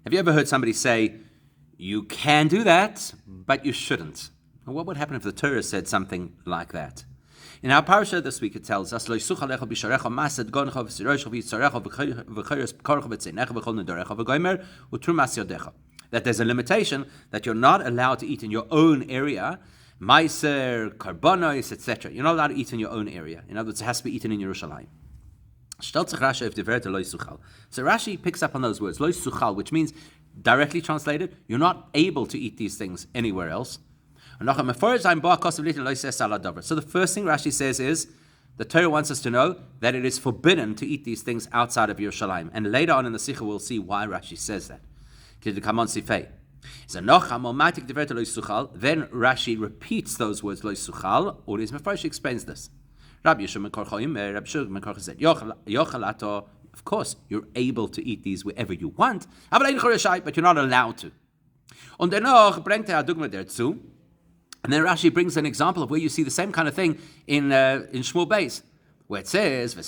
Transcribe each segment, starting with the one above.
Have you ever heard somebody say, you can do that, but you shouldn't? Well, what would happen if the Torah said something like that? In our parasha this week, it tells us that there's a limitation that you're not allowed to eat in your own area, meiser, karbonos, etc. You're not allowed to eat in your own area. In other words, it has to be eaten in Yerushalayim. So Rashi picks up on those words, lo suchal, which means, directly translated, you're not able to eat these things anywhere else. So the first thing Rashi says is, the Torah wants us to know that it is forbidden to eat these things outside of Yerushalayim. And later on in the Sikha, we'll see why Rashi says that. Then Rashi repeats those words, lo suchal, or his Mepharsh explains this. Rabbi said, of course, you're able to eat these wherever you want, but you're not allowed to. And then Rashi brings an example of where you see the same kind of thing in Shmuel Beis, where it says, we'll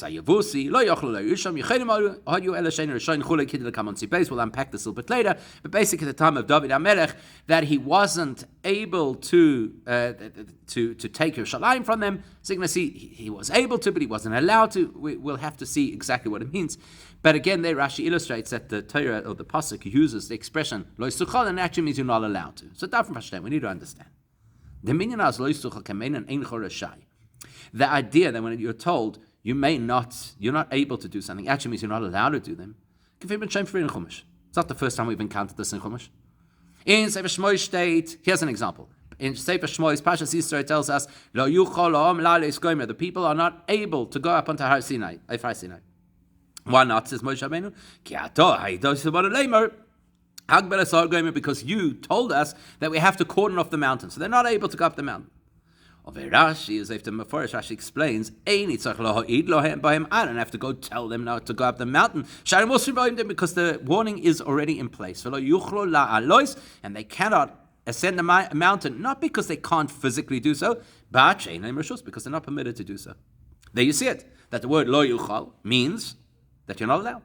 unpack this a little bit later, but basically at the time of David HaMelech, that he wasn't able to take Yerushalayim from them. So you're going to see he was able to, but he wasn't allowed to. We'll have to see exactly what it means. But again, there Rashi illustrates that the Torah, or the Pasuk, uses the expression, lo yisuchal, and it actually means you're not allowed to. So that from Hashem, we need to understand. The meaning of lo yisuchal kamein and ein chorashai. The idea that when you're told you're not able to do something, actually means you're not allowed to do them. It's not the first time we've encountered this in Chumash. In Sefer Shmoy state, here's an example. In Sefer Shmoy, Pashas Yisrael tells us, Lo yuchol ha'om la'aleis gomer, the people are not able to go up onto Har Sinai. Why not, says Moshe Rabbeinu? Ki ato ha'idos v'bara leimer. Because you told us that we have to cordon off the mountain. So they're not able to go up the mountain. Rashi, as after Meforish, Rashi explains, I don't have to go tell them not to go up the mountain, because the warning is already in place. And they cannot ascend the mountain, not because they can't physically do so, but because they're not permitted to do so. There you see it, that the word lo yuchal means that you're not allowed.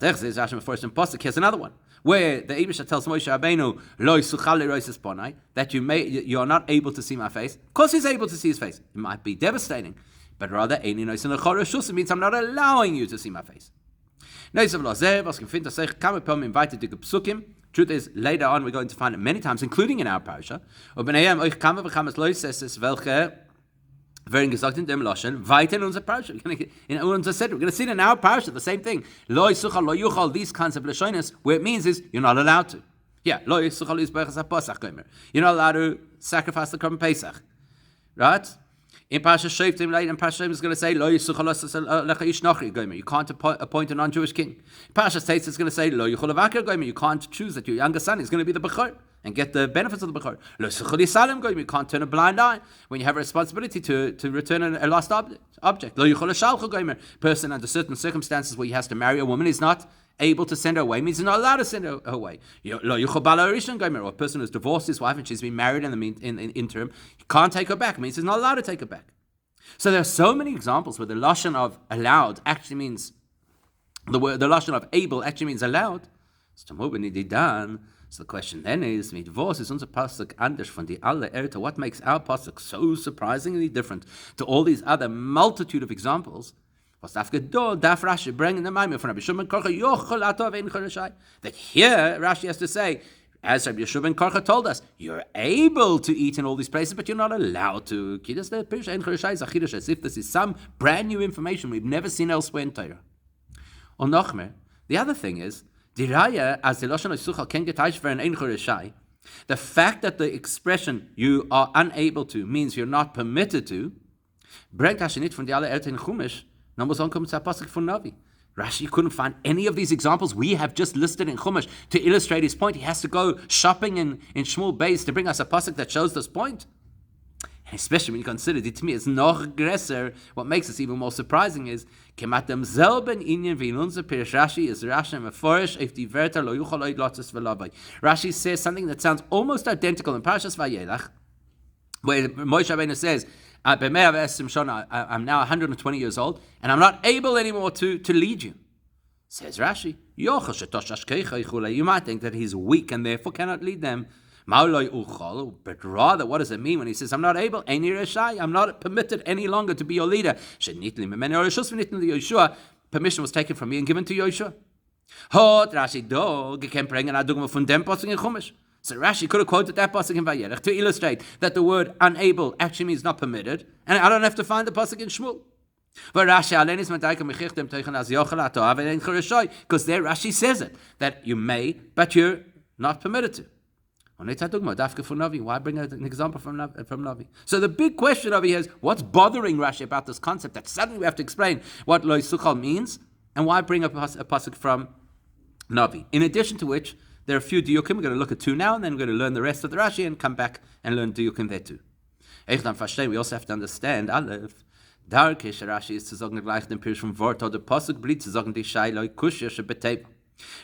Here's another one, where the Eibusha tells Moshe Rabbeinu, lo yisuchal leroises ponai, that you are not able to see my face. Of course he's able to see his face. It might be devastating, but rather, it means I'm not allowing you to see my face. Truth is, later on we're going to find it many times, including in our parasha. Very gesagt in dem Loschen, weiter in unser Parasha. We're going to see it in our Parasha, the same thing. Lo yisuchal, lo yuchal, these kinds of Lashonis, where it means is, you're not allowed to. Yeah, lo yisuchal yisbechas ha-Pesach gomer. You're not allowed to sacrifice the Korban Pesach. Right? In Parasha Shoftim, later in Parasha Shoftim, is going to say, lo yisuchal lecha ish nochri gomer. You can't appoint a non-Jewish king. In Parasha States, it's going to say, lo yuchal avakar gomer. You can't choose that your younger son is going to be the Bechor and get the benefits of the Bechor. You can't turn a blind eye when you have a responsibility to return a lost object. Person under certain circumstances where he has to marry a woman is not able to send her away, means he's not allowed to send her away. Or a person who's divorced his wife and she's been married in the interim, he can't take her back, means he's not allowed to take her back. So there are so many examples where the lashon of allowed actually means, the lashon of able actually means allowed. So the question then is, divorce is unser pasuk anders von die alle Erta. What makes our pasuk so surprisingly different to all these other multitude of examples? That here Rashi has to say, as Rabbi Yeshua ben Korcha told us, you're able to eat in all these places, but you're not allowed to. As if this is some brand new information we've never seen elsewhere in Torah. Or Nochmer, the other thing is, the fact that the expression you are unable to means you're not permitted to, Rashi couldn't find any of these examples we have just listed in Chumash to illustrate his point. He has to go shopping in Shmuel Beis to bring us a pasuk that shows this point. And especially when you consider it, to me, it's noch gresser. What makes this even more surprising is, Kematem selben inyan wie in unser Pirish Rashi is Rashi meforish if die Wörter lo yuchal oid lotzes v'lavai. Rashi says something that sounds almost identical in Parashas Vayelach, where Moshe Rabbeinu says, I'm now 120 years old, and I'm not able anymore to lead you. Says Rashi, you might think that he's weak and therefore cannot lead them. But rather, what does it mean when he says, I'm not able, I'm not permitted any longer to be your leader? Permission was taken from me and given to Yoshua. So Rashi could have quoted that pasuk in Vayelech to illustrate that the word unable actually means not permitted, and I don't have to find the pasuk in Shmuel. Because there Rashi says it, that you may, but you're not permitted to. Why bring an example from Navi? So the big question over here is, what's bothering Rashi about this concept that suddenly we have to explain what lo yisuchal means, and why bring a pasuk from Navi? In addition to which, there are a few diukim. We're going to look at two now, and then we're going to learn the rest of the Rashi and come back and learn diukim there too. We also have to understand, Aleph, Darkish Rashi ist zu sagen, gleich den Pirush vom Wort oder Pasuk blieb zu sagen, die Shailoi Kushya Shebetei.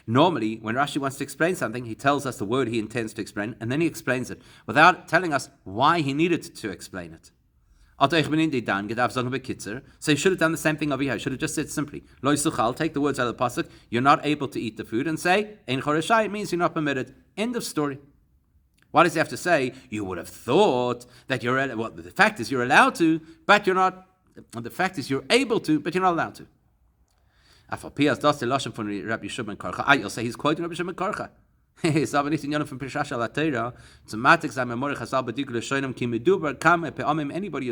Normally, when Rashi wants to explain something, he tells us the word he intends to explain, and then he explains it without telling us why he needed to explain it. So he should have done the same thing over here. He should have just said simply, Lo yisuchal, take the words out of the pasuk, you're not able to eat the food, and say, Ein choreshai, it means you're not permitted. End of story. Why does he have to say, you would have thought that you're, well, the fact is you're allowed to, but you're not, the fact is you're able to, but you're not allowed to. You'll say he's quoting Rabbi Shimon Karcha. Anybody who's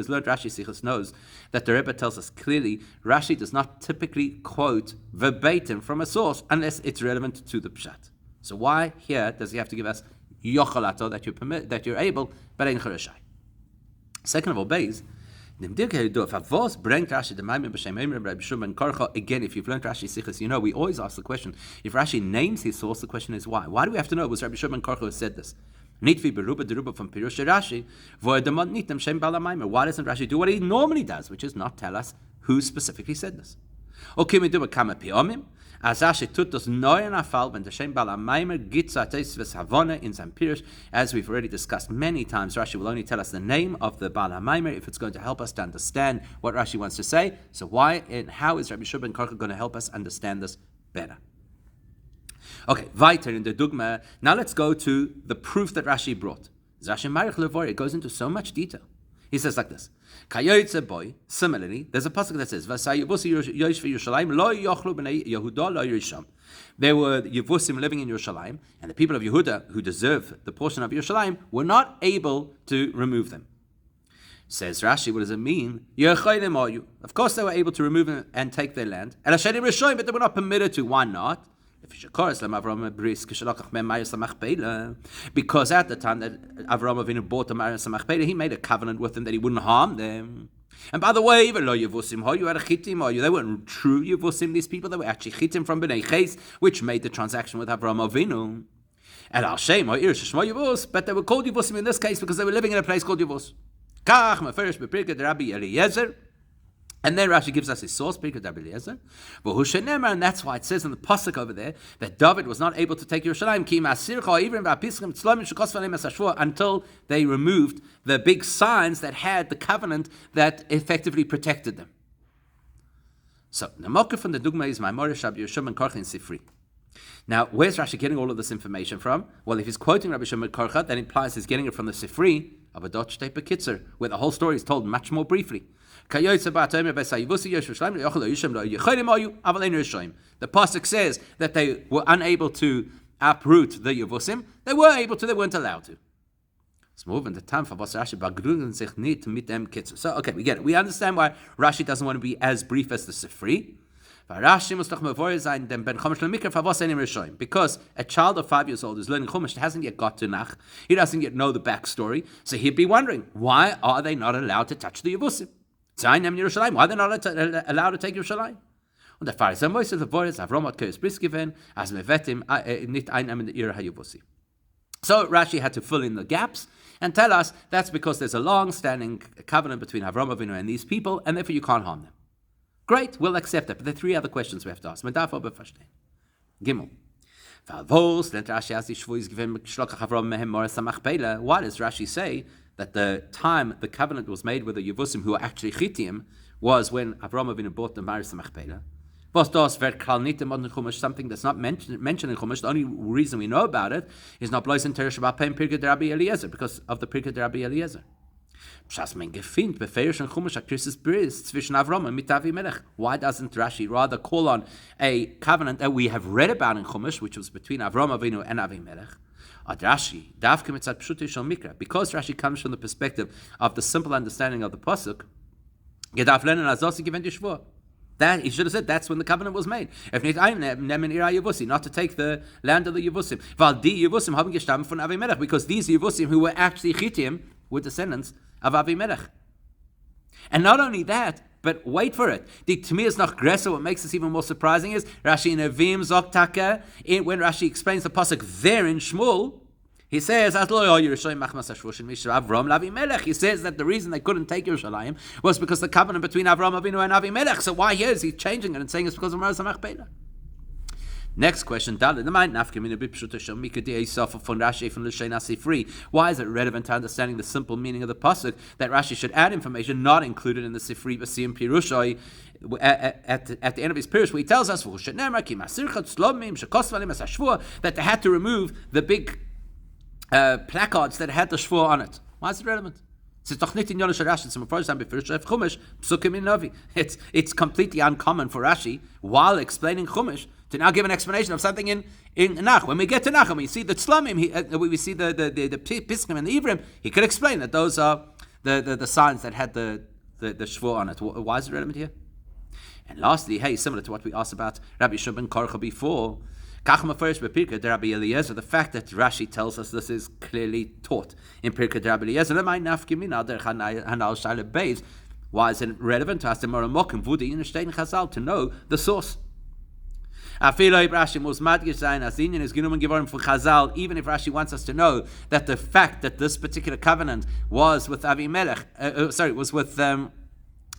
learned Rashi Sichos knows that the Rebbe tells us clearly Rashi does not typically quote verbatim from a source unless it's relevant to the pshat. So why here does he have to give us yochalato that you're able, but ein choreshai? Second of all, Beis, again, if you've learned Rashi Sichos, you know we always ask the question, if Rashi names his source, the question is why? Why do we have to know it was Rabbi Shimon Karcha who said this? Why doesn't Rashi do what he normally does, which is not tell us who specifically said this? As we've already discussed many times, Rashi will only tell us the name of the Baal HaMaimer if it's going to help us to understand what Rashi wants to say. So why and how is Rabbi Shimon Karcha going to help us understand this better? Okay, weiter in the Dugma. Now let's go to the proof that Rashi brought. It goes into so much detail. He says like this. Similarly, there's a pasuk that says, there were Yevusim living in Yerushalayim, and the people of Yehuda, who deserve the portion of Yerushalayim, were not able to remove them. Says Rashi, what does it mean? Of course they were able to remove them and take their land, but they were not permitted to. Why not? Because at the time that Avraham Avinu bought the Maris Samachpela, he made a covenant with them that he wouldn't harm them. And by the way, even though Yevusim they weren't true Yevusim, these people, they were actually Chitim from Bnei Ches, which made the transaction with Avraham Avinu. And Al Shem, but they were called Yevusim in this case because they were living in a place called Yevus. And then Rashi gives us his source, and that's why it says in the pasuk over there that David was not able to take Yerushalayim until they removed the big signs that had the covenant that effectively protected them. So, Namokah from the Dugma is Maimorish Rabbi Shimon Karcha in Sifri. Now, where's Rashi getting all of this information from? Well, if he's quoting Rabbi Shimon Karcha, that implies he's getting it from the Sifri of a Dutch Tepe Kitzer, where the whole story is told much more briefly. The pasuk says that they were unable to uproot the Yevusim. They were able to, they weren't allowed to. So, okay, we get it. We understand why Rashi doesn't want to be as brief as the Sifri. Because a child of 5 years old who's learning Chumash hasn't yet got to Nach, he doesn't yet know the backstory, so he'd be wondering, why are they not allowed to touch the Yevusim? Why are they not allowed to take Yerushalayim? Und der Pharao says the voice Avram hat Keres Bris given as mevetim nicht einnehmen the Ir HaYevusi. So Rashi had to fill in the gaps and tell us that's because there's a long-standing covenant between Avram Avinu and these people, and therefore you can't harm them. Great, we'll accept that. But there are three other questions we have to ask. Gimel. Why does Rashi say that the time the covenant was made with the Yevusim who were actually Chittim was when Avraham Avinu bought the Maris Machpelah? Was das wird klar nicht in Chumash, something that's not mentioned in Chumash. The only reason we know about it is not blois in Torah Shabbat Pei Pirkei Rabbi Eliezer, because of the Pirkei Rabbi Eliezer. Pshas men gefind beferish in Chumash a Christus bris zwischen Avram and mit Avimelech. Why doesn't Rashi rather call on a covenant that we have read about in Chumash, which was between Avram Avinu and Avimelech? Rashi, davke mitzat pshutei shel mikra, because Rashi comes from the perspective of the simple understanding of the pasuk. Gedaf lenen azosi given yishvur. That he should have said that's when the covenant was made. If not to take the land of the Yevusim. Because these Yevusim who were actually Chitim were descendants of Avimelech. And not only that, but wait for it. The Tmir noch gressa. What makes this even more surprising is Rashi in Avim Zoktaka, when Rashi explains the pasuk there in Shmuel, he says, he says that the reason they couldn't take Yerushalayim was because the covenant between Avram Avinu and Avimelech. So why here is he changing it and saying it's because of Maras HaMachpelah? Next question. Why is it relevant to understanding the simple meaning of the pasuk that Rashi should add information not included in the Sifri Basim Pirushai at the end of his Pirush, where he tells us that they had to remove the big placards that had the shvur on it. Why is it relevant? It's completely uncommon for Rashi, while explaining Chumash, to now give an explanation of something in Nach. When we get to Nach, and we see the Tzlamim, we see the Piskim and the Ivrim, he could explain that those are the signs that had the shvur on it. Why is it relevant here? And lastly, similar to what we asked about Rabbi Shimon Korcha before, the fact that Rashi tells us this is clearly taught in Pirkei Rabbi Eliezer. Why is it relevant to us to know the source? Even if Rashi wants us to know that the fact that this particular covenant was with Avimelech, was with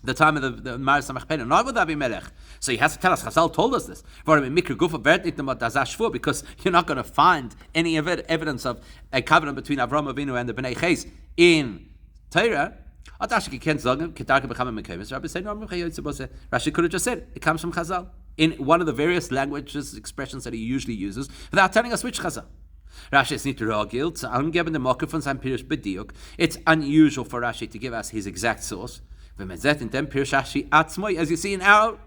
the time of the Maras HaMachpelah, not with Avimelech. So he has to tell us, Chazal told us this. Because you're not going to find any evidence of a covenant between Avram Avinu and the Bnei Ches in Torah. Rashi could have just said, it comes from Chazal, in one of the various languages, expressions that he usually uses, without telling us which Chazal. Rashi is nicht ragil, zu angeben den Mocker von seinem Pirush bediuk. It's unusual for Rashi to give us his exact source. As you see in our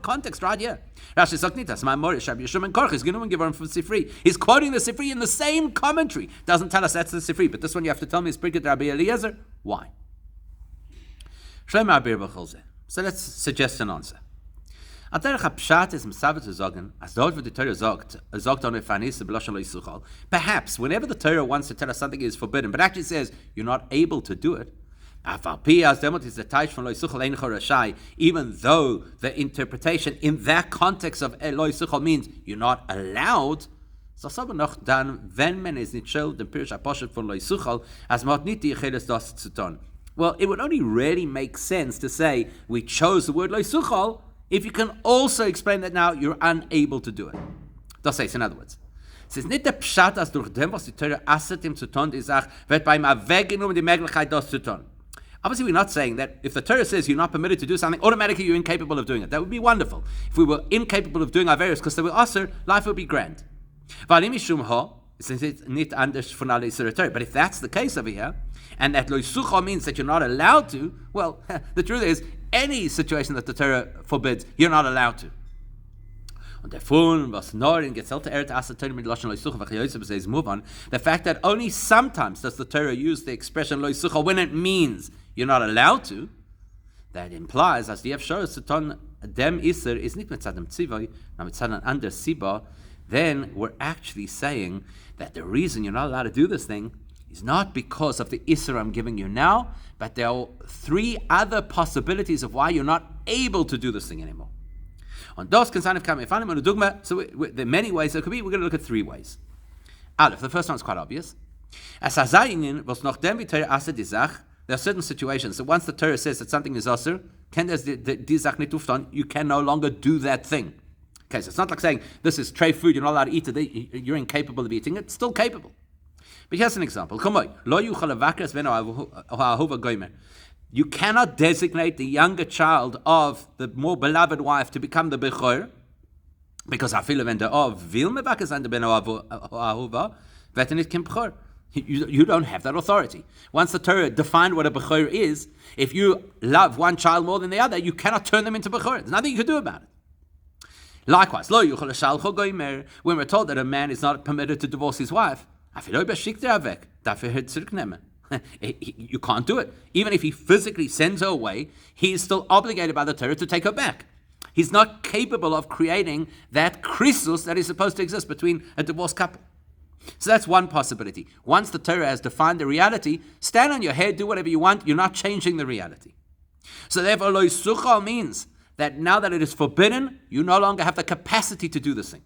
context right here. Rashi sagt nicht, dass mein Morish, Rabbi Yishmael Korch is genommen geworden from Sifri. He's quoting the Sifri in the same commentary. Doesn't tell us that's the Sifri, but this one you have to tell me is Pirkei Rabbi Eliezer. Why? So let's suggest an answer. Perhaps whenever the Torah wants to tell us something is forbidden, but actually says you're not able to do it, even though the interpretation in that context of lo yisuchal means you're not allowed, well, it would only really make sense to say we chose the word lo yisuchal if you can also explain that now you're unable to do it. Das heißt, in other words, es ist nicht der Pshat, als durch dem, was die Torah asset ihm zu tun, die Sache, wird bei ihm weggenommen die Möglichkeit, das zu tun. Obviously, we're not saying that if the Torah says you're not permitted to do something, automatically you're incapable of doing it. That would be wonderful. If we were incapable of doing our various, because they were usher, life would be grand. But if that's the case over here, and that lo yisuchal means that you're not allowed to, well, the truth is, any situation that the Torah forbids, you're not allowed to. Und davon, was nur in gezellte Erde as the Torah mit Lashon lo yisuchal v'chayotze says move on, the fact that only sometimes does the Torah use the expression lo yisuchal when it means you're not allowed to, that implies, as the Efshar Satan dem Isser is nicht mit Tzadam Tzivoi, now mit Tzadam under Siba, then we're actually saying that the reason you're not allowed to do this thing is not because of the Isser I'm giving you now, but there are three other possibilities of why you're not able to do this thing anymore. On those can sign come so there are many ways it could be. We're going to look at three ways. Aleph, the first one is quite obvious. As Hazayin was noch dem Torah asser die Sach. There are certain situations that once the Torah says that something is asser, you can no longer do that thing. Okay, so it's not like saying this is tray food, you're not allowed to eat it, you're incapable of eating it. It's still capable. But here's an example. You cannot designate the younger child of the more beloved wife to become the Bechor, because afilu wenn der Av will mevakes an der ben Ahova, wird nicht kein Bechor. You don't have that authority. Once the Torah defined what a Bechor is, if you love one child more than the other, you cannot turn them into Bechor. There's nothing you can do about it. Likewise, when we're told that a man is not permitted to divorce his wife, you can't do it. Even if he physically sends her away, he is still obligated by the Torah to take her back. He's not capable of creating that krisus that is supposed to exist between a divorced couple. So that's one possibility. Once the Torah has defined the reality, stand on your head, do whatever you want, you're not changing the reality. So therefore, lo yisuchal means that now that it is forbidden, you no longer have the capacity to do this thing.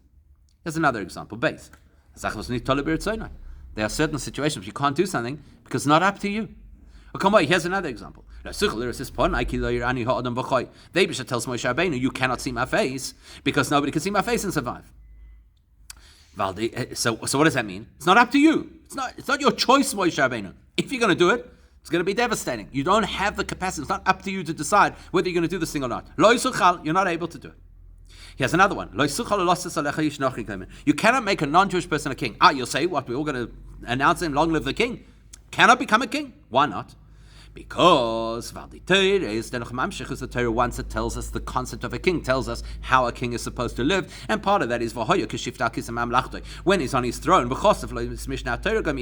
Here's another example, base. There are certain situations where you can't do something because it's not up to you. Oh, come on, here's another example. The Eibusha tells Moshe Rabbeinu, you cannot see my face because nobody can see my face and survive. So what does that mean? It's not up to you. It's not your choice, Moshe Rabbeinu. If you're going to do it, it's going to be devastating. You don't have the capacity. It's not up to you to decide whether you're going to do this thing or not. Lo yisuchal, you're not able to do it. Here's another one. You cannot make a non-Jewish person a king. You'll say, what, we're all going to announce him, long live the king. Cannot become a king. Why not? Because the Torah once it tells us the concept of a king, tells us how a king is supposed to live, and part of that is when he's on his throne, he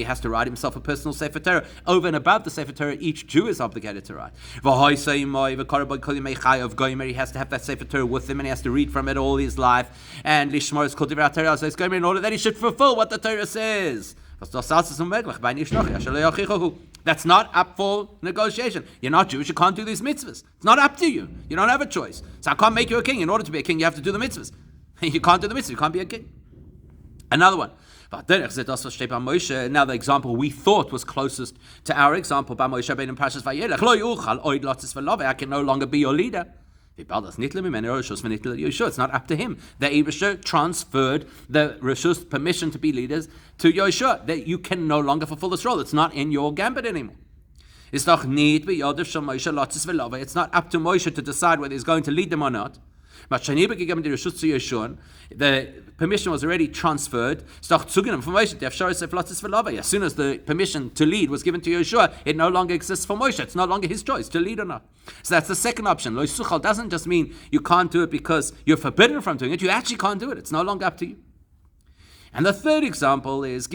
has to write himself a personal Sefer Torah. Over and above the Sefer Torah, each Jew is obligated to write. He has to have that Sefer Torah with him, and he has to read from it all his life, and in order that he should fulfill what the Torah says. That's not up for negotiation. You're not Jewish, you can't do these mitzvahs. It's not up to you. You don't have a choice. So I can't make you a king. In order to be a king, you have to do the mitzvahs. You can't do the mitzvahs, you can't be a king. Another one. Now the example we thought was closest to our example by Moshe Rabbeinu in Parshas Vayelech. I can no longer be your leader. It's not up to him. The Eibusha transferred the Rishus permission to be leaders to Yoshua. That you can no longer fulfill this role. It's not in your gambit anymore. It's not up to Moshe to decide whether he's going to lead them or not. The permission was already transferred. As soon as the permission to lead was given to Yeshua, it no longer exists for Moshe. It's no longer his choice to lead or not. So that's the second option. Lo yisuchal doesn't just mean you can't do it because you're forbidden from doing it. You actually can't do it. It's no longer up to you. And the third example is if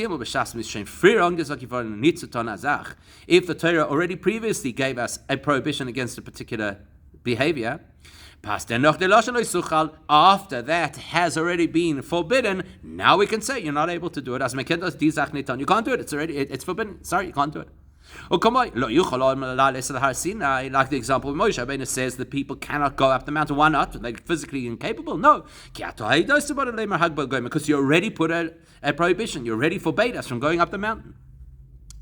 the Torah already previously gave us a prohibition against a particular behavior, after that has already been forbidden, now we can say you're not able to do it. You can't do it. It's forbidden. Sorry, you can't do it. Like the example of Moshe Rabbeinu says that people cannot go up the mountain. Why not? They're physically incapable? No. Because you already put a prohibition. You already forbade us from going up the mountain.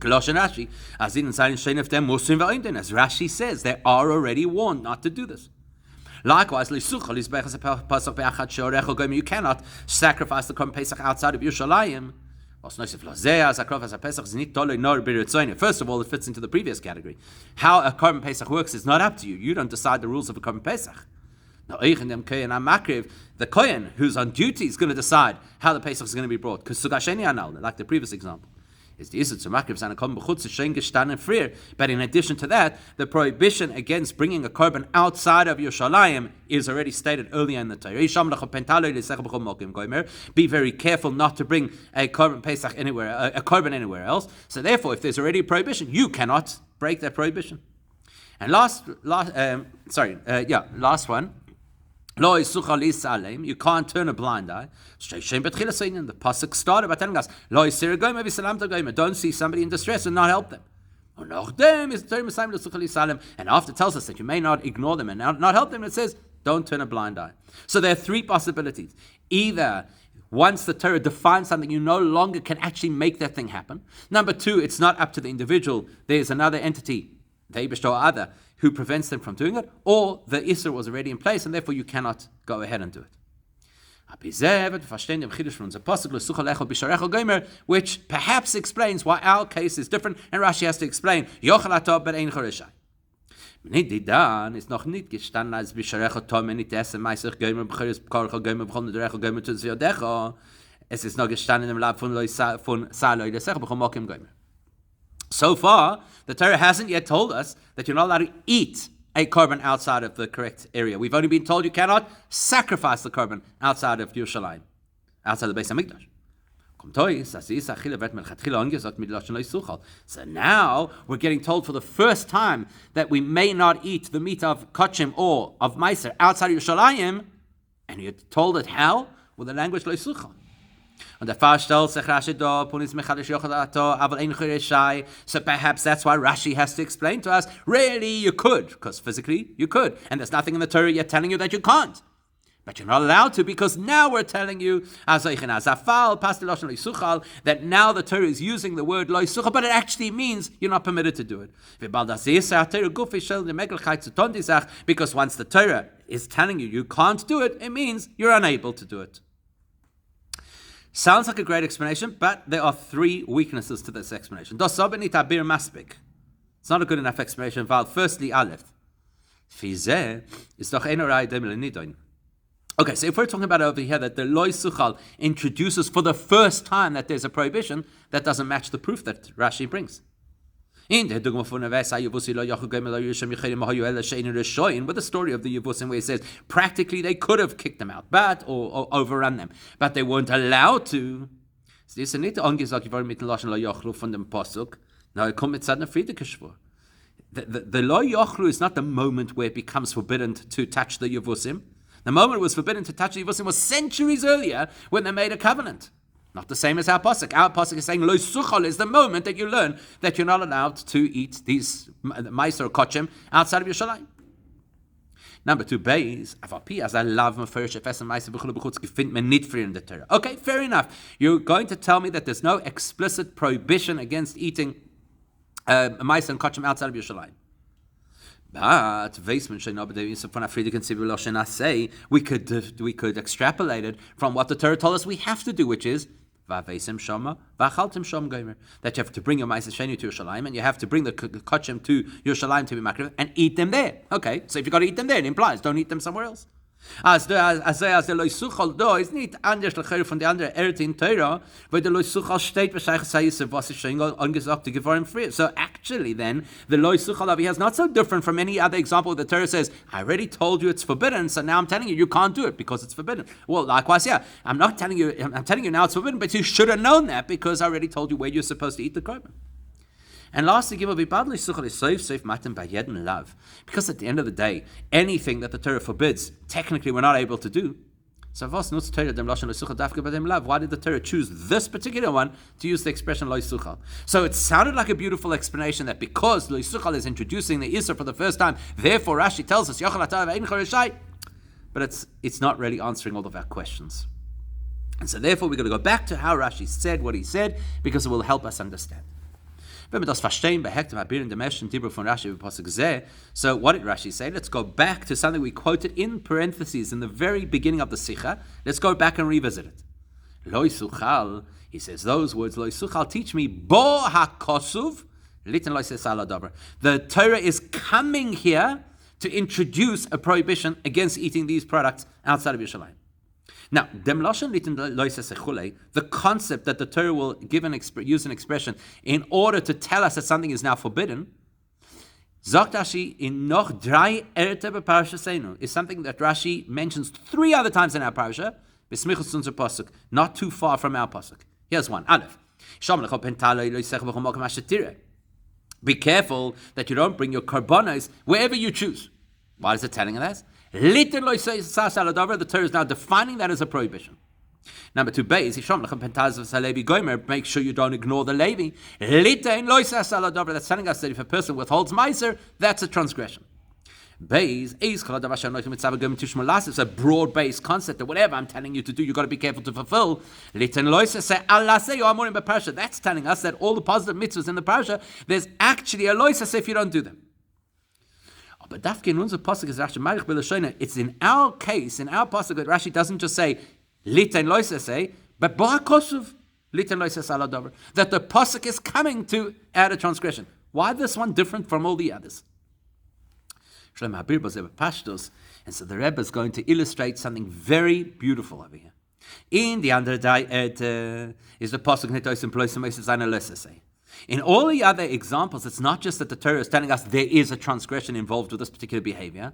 As Rashi says, they are already warned not to do this. Likewise, you cannot sacrifice the Korban Pesach outside of Yerushalayim. First of all, it fits into the previous category. How a Korban Pesach works is not up to you. You don't decide the rules of a Korban Pesach. Now, the Kohen who's on duty is going to decide how the Pesach is going to be brought. Like the previous example. But in addition to that, the prohibition against bringing a korban outside of Yerushalayim is already stated earlier in the Torah. Be very careful not to bring a korban Pesach anywhere, a korban anywhere else. So therefore, if there's already a prohibition, you cannot break that prohibition. And last one. You can't turn a blind eye. The pasuk started by telling us, don't see somebody in distress and not help them. And after it tells us that you may not ignore them and not help them, it says, don't turn a blind eye. So there are three possibilities. Either once the Torah defines something, you no longer can actually make that thing happen. Number two, it's not up to the individual. There's another entity, the Eibusha or other, who prevents them from doing it, or the Isser was already in place, and therefore you cannot go ahead and do it. Which perhaps explains why our case is different, and Rashi has to explain, Nicht dann ist noch nicht gestanden als Bisharecha Tome nicht essen, meistens Gömer Bcheres Korcha Gömer Bchon der Recha Gömer zu Ziodecha. Es ist noch gestanden im Lab von Saloi der Sech Bchon Mokim Gömer. So far, the Torah hasn't yet told us that you're not allowed to eat a korban outside of the correct area. We've only been told you cannot sacrifice the korban outside of Yerushalayim, outside the Beis HaMikdash. So now we're getting told for the first time that we may not eat the meat of kachim or of meiser outside of Yerushalayim, and you're told it how? With the language loisuchal. Und der Fall stellt sich Rashi da, Punis mechadish yochadato, aber ein chireshai. So perhaps that's why Rashi has to explain to us, really you could, because physically you could. And there's nothing in the Torah yet telling you that you can't. But you're not allowed to, because now we're telling you that now the Torah is using the word loisuchal, but it actually means you're not permitted to do it. Because once the Torah is telling you can't do it, it means you're unable to do it. Sounds like a great explanation, but there are three weaknesses to this explanation. It's not a good enough explanation. Firstly, Aleph. Okay, so if we're talking about over here that the Loi Suchal introduces for the first time that there's a prohibition, that doesn't match the proof that Rashi brings. In the Dugma von with the story of the Yevusim where it says practically they could have kicked them out, but or overrun them, but they weren't allowed to. So this is nicht angesagt worden mit dem Lashon lo yochlu von dem Pasuk. Now it kommt mit seiner Friedekeshvur. The lo yochlu is not the moment where it becomes forbidden to touch the Yevusim. The moment it was forbidden to touch the Yevusim was centuries earlier when they made a covenant. Not the same as our pasuk. Our pasuk is saying lo suchal is the moment that you learn that you're not allowed to eat these meiser or kochim outside of Yerushalayim. Number two, beis avapi as I love meferish efes and meiser b'chulu b'chutz gefindt men nit free in the Torah. Okay, fair enough. You're going to tell me that there's no explicit prohibition against eating meiser and kochim outside of Yerushalayim. But we could extrapolate it from what the Torah told us we have to do, which is that you have to bring your ma'aser sheni to Yerushalayim, and you have to bring the kachim to Yerushalayim to be makriv and eat them there. Okay, so if you got to eat them there, it implies don't eat them somewhere else. As der loisuchal do ist nicht anders von der anderen Erde in Torah, weil der loisuchal steht wahrscheinlich was ist schon angesagt, die Gefahren free. So actually then, the loisuchal over here is not so different from any other example. The Torah says, I already told you it's forbidden, so now I'm telling you can't do it because it's forbidden. Well, likewise, yeah, I'm telling you now it's forbidden, but you should have known that because I already told you where you're supposed to eat the korban. And lastly, because at the end of the day, anything that the Torah forbids, technically we're not able to do. So why did the Torah choose this particular one to use the expression lo suchal? So it sounded like a beautiful explanation that because lo suchal is introducing the Isra for the first time, therefore Rashi tells us, but it's not really answering all of our questions. And so therefore we're going to go back to how Rashi said what he said, because it will help us understand. So what did Rashi say? Let's go back to something we quoted in parentheses in the very beginning of the Sikha. Let's go back and revisit it. Lo suchal, he says, those words, lo suchal, teach me, bo hakosuv, litin lo davar. The Torah is coming here to introduce a prohibition against eating these products outside of Yerushalayim. Now, the concept that the Torah will use an expression in order to tell us that something is now forbidden, is something that Rashi mentions 3 other times in our parasha, not too far from our pasuk. Here's one. Aleph. Be careful that you don't bring your korbanos wherever you choose. Why is it telling us? The Torah is now defining that as a prohibition. Number 2, make sure you don't ignore the Levi. That's telling us that if a person withholds meiser, that's a transgression. It's a broad-based concept that whatever I'm telling you to do, you've got to be careful to fulfill. That's telling us that all the positive mitzvahs in the parasha, there's actually a loisa if you don't do them. But it's in our case, in our pasuk, that Rashi doesn't just say liten loisase, but ba'akosuf liten loisase aladavar, that the pasuk is coming to add a transgression. Why this one different from all the others? And so the Rebbe is going to illustrate something very beautiful over here. In the under is the pasuk netois employs say. In all the other examples, it's not just that the Torah is telling us there is a transgression involved with this particular behavior.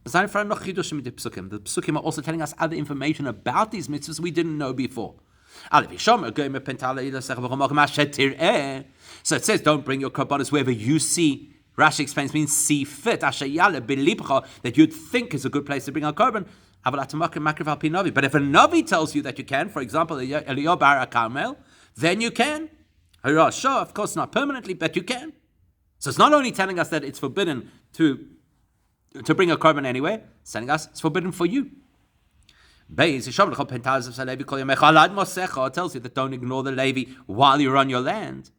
The Psukim are also telling us other information about these mitzvahs we didn't know before. So it says, don't bring your korbanos wherever you see. Rashi explains means see fit, that you'd think is a good place to bring a korban. But if a Navi tells you that you can, for example, Eliyahu bar Carmel, then you can. Sure, of course not permanently, but you can. So it's not only telling us that it's forbidden to bring a korban anywhere, it's telling us it's forbidden for you. It tells you that don't ignore the Levi while you're on your land.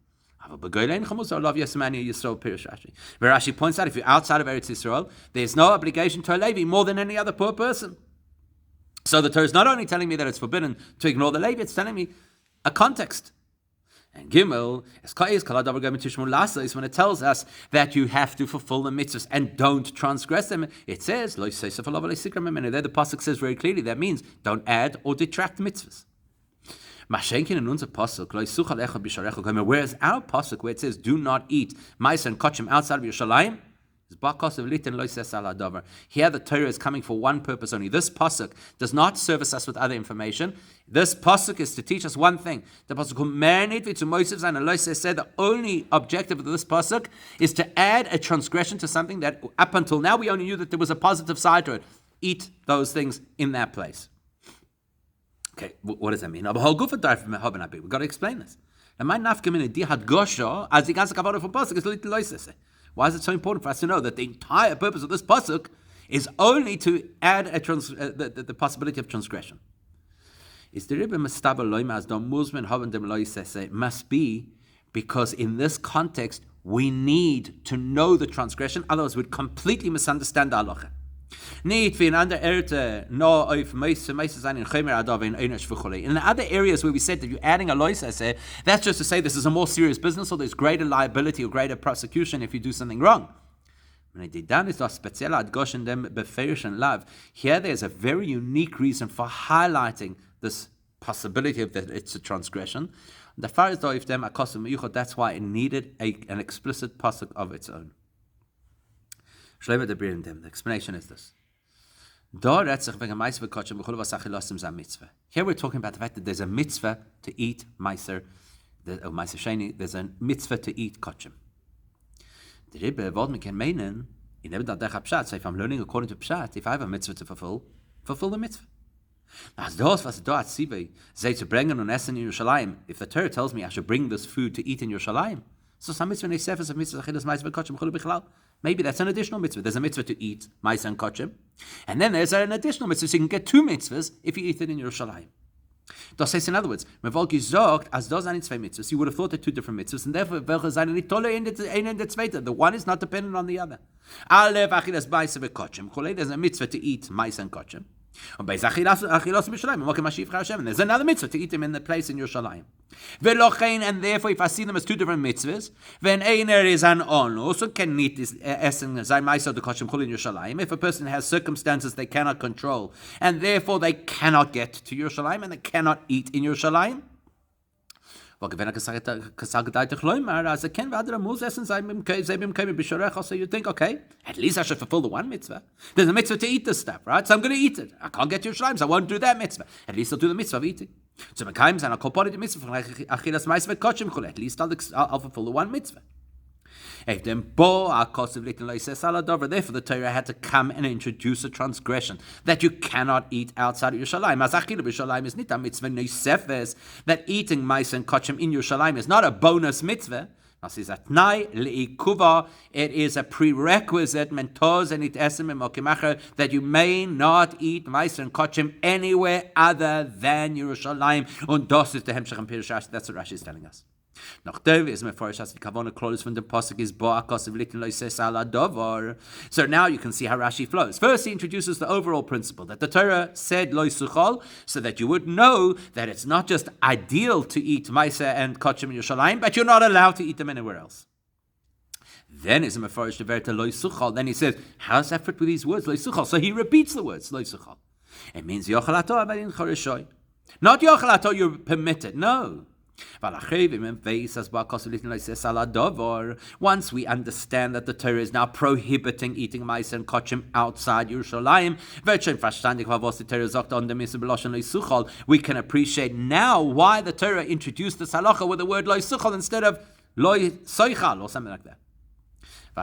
Rashi points out if you're outside of Eretz Yisrael, there's no obligation to a Levi more than any other poor person. So the Torah is not only telling me that it's forbidden to ignore the Levi, it's telling me a context. And Gimel, is when it tells us that you have to fulfill the mitzvahs and don't transgress them. It says, there the pasuk says very clearly, that means don't add or detract mitzvahs. Whereas our pasuk, where it says, do not eat ma'aser and kochim outside of Yerushalayim, here the Torah is coming for one purpose only. This pasuk does not service us with other information. This pasuk is to teach us one thing. The pasuk said the only objective of this pasuk is to add a transgression to something that up until now we only knew that there was a positive side to it. Eat those things in that place. Okay, what does that mean? We've got to explain this. Why is it so important for us to know that the entire purpose of this pasuk is only to add the possibility of transgression? Must be because in this context we need to know the transgression, otherwise we'd completely misunderstand the halacha. In other areas where we said that you're adding a loisase, that's just to say this is a more serious business or there's greater liability or greater prosecution if you do something wrong. Here there's a very unique reason for highlighting this possibility of that it's a transgression. That's why it needed an explicit pasuk of its own. The explanation is this. Here we're talking about the fact that there's a mitzvah to eat meiser, meiser sheni, there's a mitzvah to eat kochim. The Rebbe, what we can mean, so if I'm learning according to Pshat, if I have a mitzvah to fulfill the mitzvah. If the Torah tells me I should bring this food to eat in Yerushalayim, so some mitzvah neisefes of mitzvah achilas meiser v'kochim chulu bichlal. Maybe that's an additional mitzvah. There's a mitzvah to eat ma'aser and kochim, and then there's an additional mitzvah, so you can get two mitzvahs if you eat it in Yerushalayim. Das heißt, in other words, you would have thought they're two different mitzvahs, and therefore the one is not dependent on the other. There's a mitzvah to eat ma'aser and kochim. And there's another mitzvah to eat them in the place in Yerushalayim. And therefore, if I see them as two different mitzvahs, then einer is an onus and can eat this essen sein meiser the kochim chul in Yerushalayim. If a person has circumstances they cannot control, and therefore they cannot get to Yerushalayim and they cannot eat in Yerushalayim. So you think, okay, at least I should fulfill the one mitzvah. There's a mitzvah to eat this stuff, right? So I'm going to eat it. I can't get to Yerushalayim, so I won't do that mitzvah. At least I'll do the mitzvah of eking. So at least I'll fulfill the one mitzvah. Therefore, the Torah had to come and introduce a transgression that you cannot eat outside of Yerushalayim. Is nit a mitzvah neisefes, that eating ma'aser and kochim in Yerushalayim is not a bonus mitzvah. It is a prerequisite that you may not eat ma'aser and kochim anywhere other than Yerushalayim. That's what Rashi is telling us. So now you can see how Rashi flows. First, he introduces the overall principle that the Torah said lo suchol, so that you would know that it's not just ideal to eat ma'aser and kochim in Yerushalayim, but you're not allowed to eat them anywhere else. Then is a mefarish the lo suchal. Then he says, how's that fit with these words, lo suchal? So he repeats the words, lo suchal. It means yochel ato abadin choreshoy. Not yochel ato, you're permitted. No. Once we understand that the Torah is now prohibiting eating ma'aser and kochim outside Yerushalayim, we can appreciate now why the Torah introduced this halacha with the word loy suchal instead of loy soichal or something like that.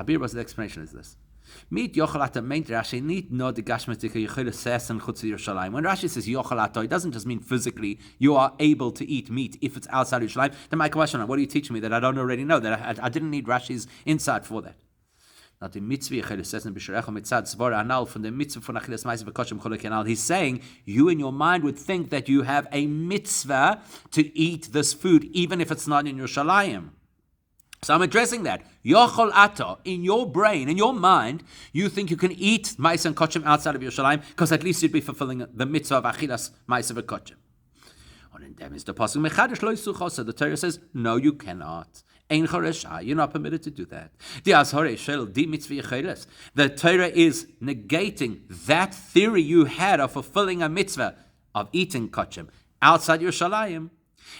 The explanation is this. Meet Yochalata meant Rashi need no the Gashmatika Yochel says and Chutz Yerushalayim. When Rashi says Yochalato, it doesn't just mean physically you are able to eat meat if it's outside Yerushalayim. Then my question is, what are you teaching me that I don't already know? That I didn't need Rashi's insight for that. Now the mitzvah Yochel says in B'Sharecha Mitzad Tzvor Anal from the mitzvah from Achilas Ma'aser v'Koshim Cholek Anal. He's saying you in your mind would think that you have a mitzvah to eat this food even if it's not in Yerushalayim. So I'm addressing that. Yochol ato, in your brain, in your mind, you think you can eat ma'aser and kochim outside of Yerushalayim because at least you'd be fulfilling the mitzvah of achilas ma'aser and kochim. And then is the pasuk mechadish lo yisuchos. So the Torah says, no, you cannot. Ein choresha, you're not permitted to do that. The Torah is negating that theory you had of fulfilling a mitzvah of eating kochim outside Yerushalayim.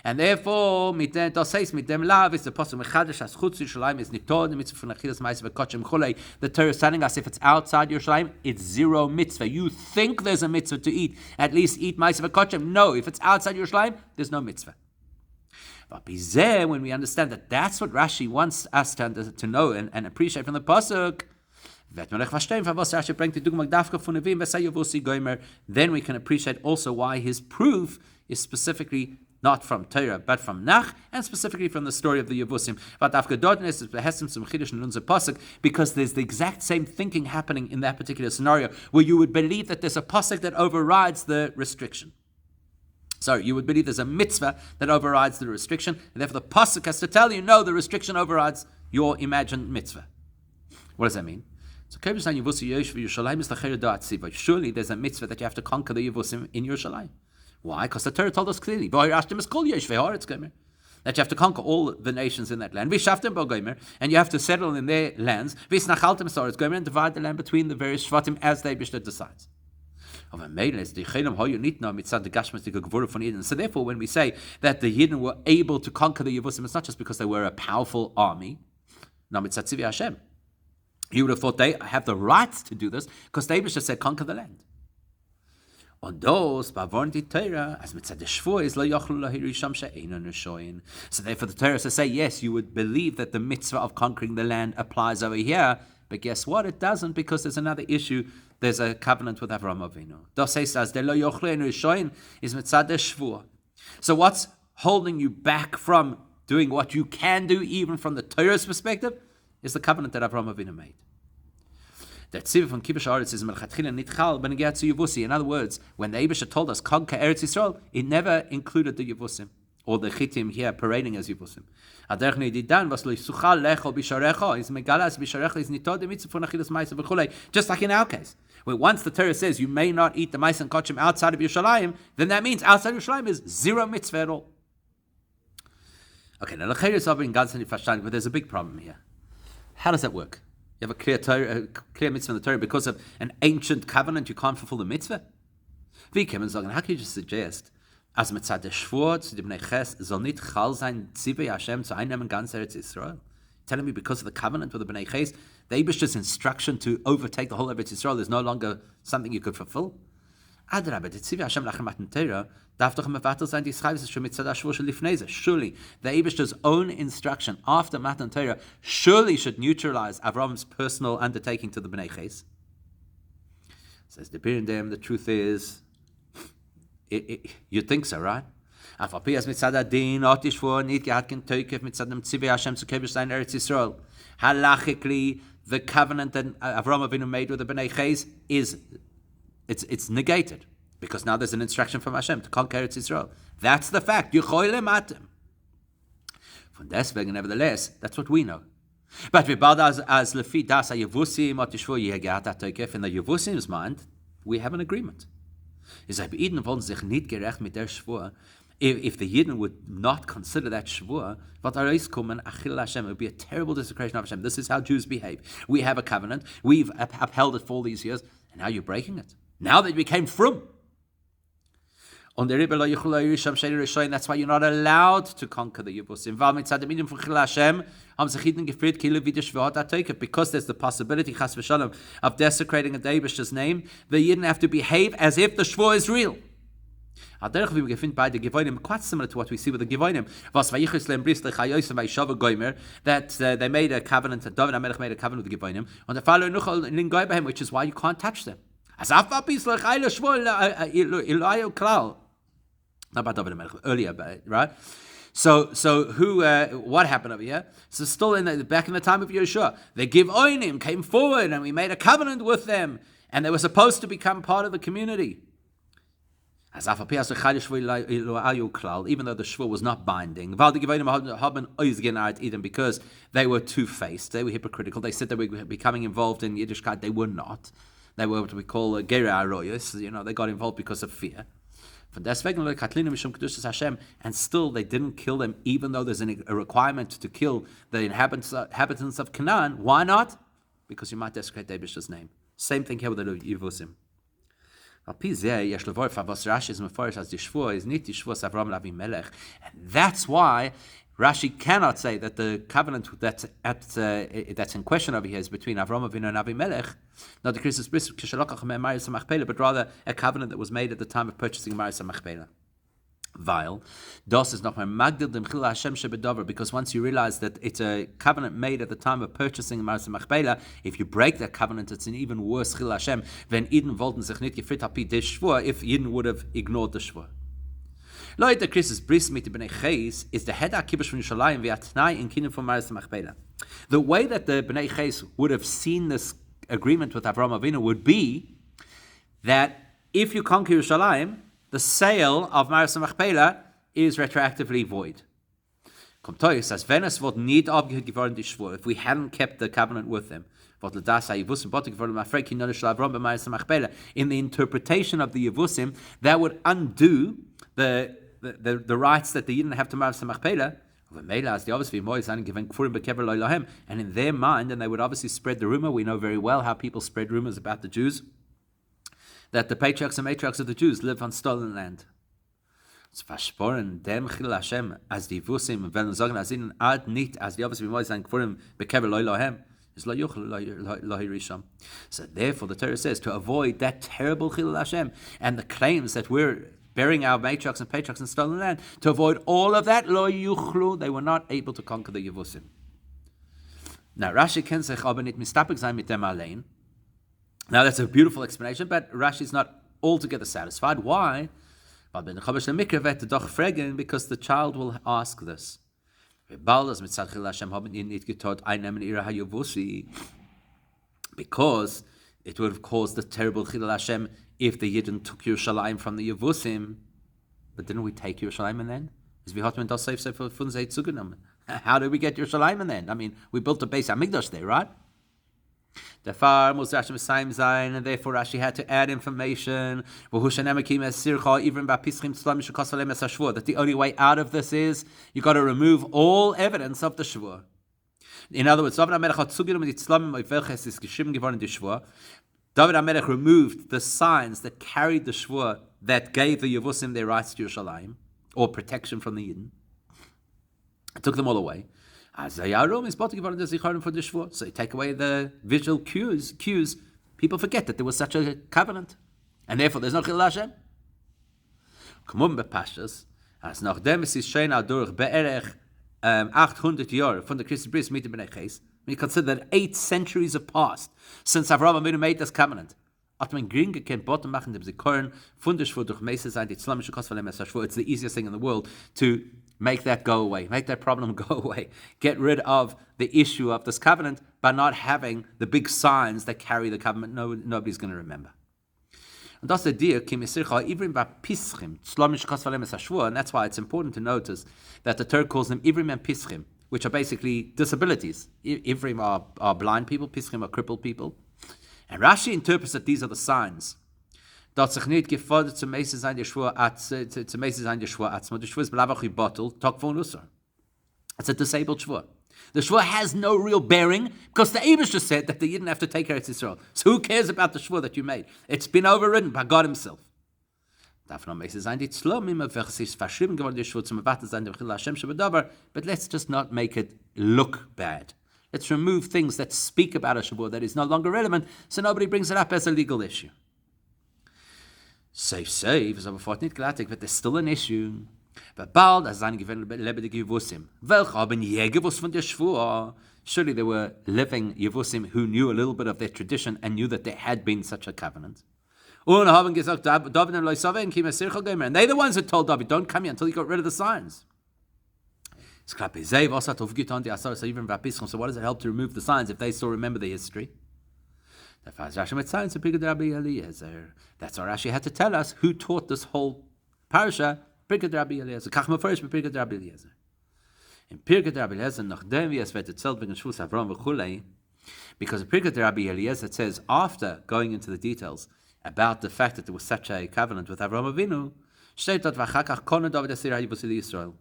And therefore, mit dem lav is the pasuk mechadash as chutz Yerushalayim is nitor the mitzvah from achilas ma'aser v'kochim chulei. The Torah is telling us if it's outside Yerushalayim, it's zero mitzvah. You think there's a mitzvah to eat, at least eat ma'aser v'kochim. No, if it's outside Yerushalayim, there's no mitzvah. But bizeh, when we understand that that's what Rashi wants us to know and appreciate from the pasuk, then we can appreciate also why his proof is specifically not from Torah, but from Nach, and specifically from the story of the Yevusim. Because there's the exact same thinking happening in that particular scenario, where you would believe that there's a pasuk that overrides the restriction. So you would believe there's a mitzvah that overrides the restriction, and therefore the pasuk has to tell you, no, the restriction overrides your imagined mitzvah. What does that mean? So surely there's a mitzvah that you have to conquer the Yevusim in Yerushalayim. Why? Because the Torah told us clearly that you have to conquer all the nations in that land. And you have to settle in their lands. And divide the land between the various shvatim as the Eibishter decides. So therefore, when we say that the Yidden were able to conquer the Yevusim, it's not just because they were a powerful army. You would have thought they have the right to do this because the Eibishter said conquer the land. On those, so therefore the Torah says, yes, you would believe that the mitzvah of conquering the land applies over here, but guess what? It doesn't, because there's another issue. There's a covenant with Avraham Avinu. So what's holding you back from doing what you can do, even from the Torah's perspective, is the covenant that Avraham Avinu made. That tzivah from Kibush Haaretz is melchatchila nitchal b'negiyat to Yevusi. In other words, when the Eibishter told us conquer Eretz Yisrael, it never included the Yevusim or the Chitim here parading as Yevusim. Aderech neididan vas lo yisuchal lechol bisharecha is megalas bisharecha is nitod the mitzvah from achilas ma'aser v'chulei. Just like in our case, where once the Torah says you may not eat the ma'aser and kochim outside of Yerushalayim, then that means outside Yerushalayim is zero mitzvah at all. Okay, now but there's a big problem here. How does that work? You have a clear mitzvah in the Torah because of an ancient covenant, you can't fulfill the mitzvah? How can you just suggest, as mitzvah der Shvur zu dem Neches soll nicht chal sein Tzivei Hashem zu einnehmen ganz Eretz Yisrael? Telling me because of the covenant with the Bnei Ches, the Eibishter's instruction to overtake the whole Eretz Yisrael is no longer something you could fulfill? Adrabah, the Tzivei Hashem lachem matan Torah darf doch mevatel sein die Schreibes schon mitzvah der Shvur shel lifnei zeh. Surely the Eibishter's own instruction after Matan Torah surely should neutralize Avram's personal undertaking to the Bnei Ches. Says the Birindem, the truth is, you think so, right? Halachically, the covenant that Avraham Avinu made with the Bnei Ches is it's negated because now there's an instruction from Hashem to conquer Eretz Yisrael. That's the fact. Von deswegen, nevertheless, that's what we know. But we bald as lefi das Yevusim atishvu yegat atokef in the Yevusim's mind, we have an agreement. Is wollen sich nicht gerecht mit der Schwur, If the Yidden would not consider that Shvuah, it would be a terrible desecration of Hashem. This is how Jews behave. We have a covenant. We've upheld it for all these years, and now you're breaking it. Now that you became frum. That's why you're not allowed to conquer the Yevusim. Because there's the possibility, chas v'shalom, of desecrating a Deibish's name, the Yidden have to behave as if the Shvuah is real. Quite similar to what we see with the Givonim. That they made a covenant, that David HaMelech made a covenant with the Givonim, which is why you can't touch them. Not about David HaMelech, earlier, right? So who? What happened over here? So still back in the time of Yeshua, the Givonim came forward and we made a covenant with them, and they were supposed to become part of the community. Even though the shvur was not binding, because they were two-faced, they were hypocritical. They said they were becoming involved in Yiddishkeit. They were not. They were what we call Gerei Aroyos. They got involved because of fear. And still they didn't kill them, even though there's a requirement to kill the inhabitants of Canaan. Why not? Because you might desecrate David's name. Same thing here with the Yevusim. And that's why Rashi cannot say that the covenant that's in question over here is between Avraham Avinu and Avimelech, not the Christus bris but rather a covenant that was made at the time of purchasing Maris Machpelah. Vile. Das is not because once you realize that it's a covenant made at the time of purchasing Maris Machpelah, if you break that covenant, it's an even worse Chil Hashem when Eden wollten sich nicht gefrit hapi des Shvur, if Eden would have ignored the Shvur. Leute, Christus bris mit Bnei Ches is the head akibush from Yerushalayim v'atnai in kingdom from Maris Machpelah. The way that the Bnei Ches would have seen this agreement with Avraham Avinu would be that if you conquer Yerushalayim, the sale of Maris Machpelah is retroactively void. If we hadn't kept the covenant with them, in the interpretation of the Yevusim, that would undo the rights that they didn't have to Maris Machpelah. And in their mind, and they would obviously spread the rumor, we know very well how people spread rumors about the Jews, that the patriarchs and matriarchs of the Jews live on stolen land. It's versprochen dem Chil Hashem as die Vusim wenn sagen as in alt nicht as die obviously more sein Kfurim bekever lo Elohem is lo yuchel lo hirisham. So therefore the Torah says to avoid that terrible Chil Hashem and the claims that we're burying our matriarchs and patriarchs in stolen land, to avoid all of that lo yuchlu, they were not able to conquer the Yevusim. Now Rashi can sich aber nicht mistapek sein mit dem allein. Now that's a beautiful explanation, but Rashi is not altogether satisfied. Why? Because the child will ask this. Because it would have caused the terrible Chilul Hashem if the Yidden took Yerushalayim from the Yevusim. But didn't we take Yerushalayim then? How did we get Yerushalayim then? I mean, we built a base Hamikdash there, right? And therefore Rashi had to add information that the only way out of this is you got to remove all evidence of the Shvur. In other words, David HaMelech removed the signs that carried the Shvur that gave the Yevusim their rights to Yerushalayim, or protection from the Yidden. It took them all away. So you take away the visual cues. People forget that there was such a covenant, and therefore there's no Chilul Hashem. As nachdem es ist schön durch be'erech 800 Jahre von der Christus Bris mit dem Bnei Ches, when you consider that 8 centuries have passed since Avraham Avinu made this covenant, it's the easiest thing in the world to make that go away, make that problem go away, get rid of the issue of this covenant by not having the big signs that carry the covenant. Nobody's going to remember. And that's the idea, and that's why it's important to notice that the Torah calls them Ivrim and Pischim, which are basically disabilities. Ivrim are blind people, Pischim are crippled people. And Rashi interprets that these are the signs dort sich nicht gefordert zum Meise sein der Schwur zum Meise sein der Schwur Atzma. The Schwur is blavach bottled, talk von Usar. It's a disabled Shvur. The Shvur has no real bearing because the Abish just said that they didn't have to take Eretz Yisrael. So who cares about the Shvur that you made? It's been overridden by God Himself. But let's just not make it look bad. Let's remove things that speak about a Shvur that is no longer relevant, so nobody brings it up as a legal issue. Safe, is aber fort nicht glattig, but there's still an issue. But bald, as seine lebendige Yevusim, welch haben je gewusst von der Schwur? Surely there were living Yevusim who knew a little bit of their tradition and knew that there had been such a covenant. Und haben gesagt, David and Loisave came a circle gamer, and they're the ones who told David, don't come here until you got rid of the signs. So what does it help to remove the signs if they still remember the history? That's why Rashi had to tell us who taught this whole parasha. Pirkei Rabbi Eliezer. Kach mal first mit Pirkei Rabbi Eliezer. In Pirkei Rabbi Eliezer, nachdem wie es wird erzählt wegen Shvus Avram v'chulei, because in Pirkei Rabbi Eliezer it says, after going into the details about the fact that there was such a covenant with Avram Avinu, steht dort, v'achar kach kono David asir ha'yivus Yisrael.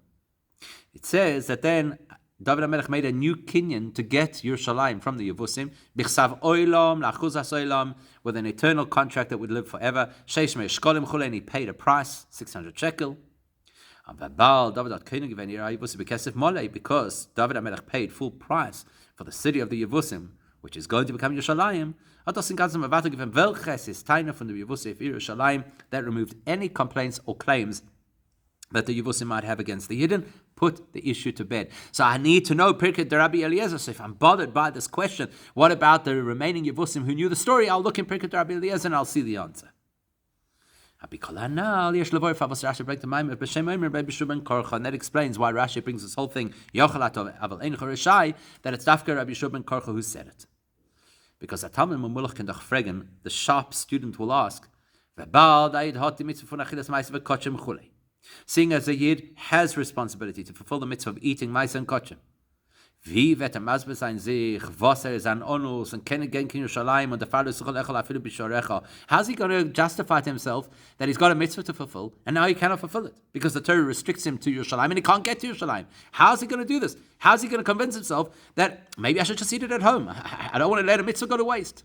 It says that then David HaMelech made a new kinyan to get Yerushalayim from the Yevusim, bichsav oilam, lachuzas oilam, with an eternal contract that would live forever. Sheish me'er shkolim chulei, and he paid a price, 600 shekel. Because David HaMelech paid full price for the city of the Yevusim, which is going to become Yerushalayim, that removed any complaints or claims that the Yevusim might have against the Yidden, put the issue to bed. So I need to know Pirkei Rabbi Eliezer. So if I'm bothered by this question, what about the remaining Yevusim who knew the story? I'll look in Pirkei Rabbi Eliezer and I'll see the answer. And that explains why Rashi brings this whole thing, that it's Dafka Rabbi Yeshua ben Korcha who said it. Because the sharp student will ask, seeing as a Yid has responsibility to fulfill the mitzvah of eating Maisa and Kochem, wie wird Masber sein sich, was sein Onus, und kenne gen Yerushalayim, und der Vater suchel echel afilu bishorecha. How's he going to justify to himself that he's got a mitzvah to fulfill, and now he cannot fulfill it? Because the Torah restricts him to Yerushalayim, and he can't get to Yerushalayim. How's he going to do this? How's he going to convince himself that maybe I should just eat it at home? I don't want to let a mitzvah go to waste.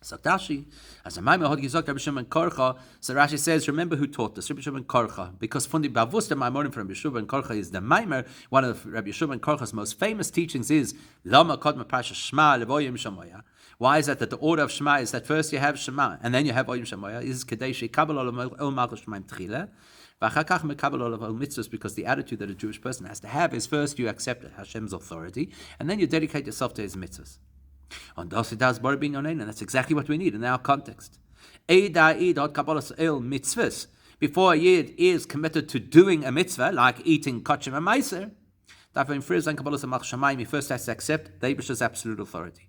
So Rashi, as a Maimer had gesagt Rabbi Shimon Korcha, so Rashi says, remember who taught this? Rabbi Shimon Korcha, because from the Bavus the Maimonim from Rabbi Shimon Korcha is the Maimer. One of Rabbi Shimon Korcha's most famous teachings is Lama Kodma Pasha Shema Levoyim Shamoya. Why is that the order of Shema is that first you have Shema and then you have Oyim Shamoya? Is Kadeshi Kabbalah El Malchus Shemaim Tchila. V'achakach mekabel olav al mitzvahs, because the attitude that a Jewish person has to have is first you accept Hashem's authority and then you dedicate yourself to His mitzvahs. And that's exactly what we need in our context. Before a Yid is committed to doing a mitzvah, like eating kochem and meiser, he first has to accept the Eibishter's absolute authority.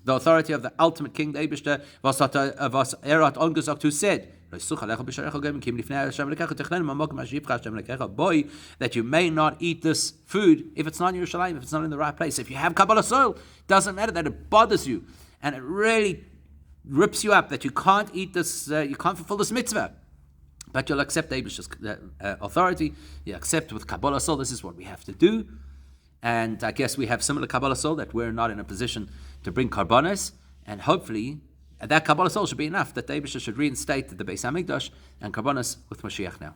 The authority of the ultimate king, the Eibishter, was Erat ongesagt, who said, that you may not eat this food if it's not in Yerushalayim, if it's not in the right place. If you have Kabbalah soil, doesn't matter that it bothers you and it really rips you up that you can't eat this, you can't fulfill this mitzvah. But you'll accept the Eibishter's authority. You accept with Kabbalah soil, this is what we have to do. And I guess we have similar Kabbalah soul that we're not in a position to bring karbanos, and hopefully that Kabbalah soul should be enough that the Eibishter should reinstate the Beis Hamikdash and karbanos with Mashiach now.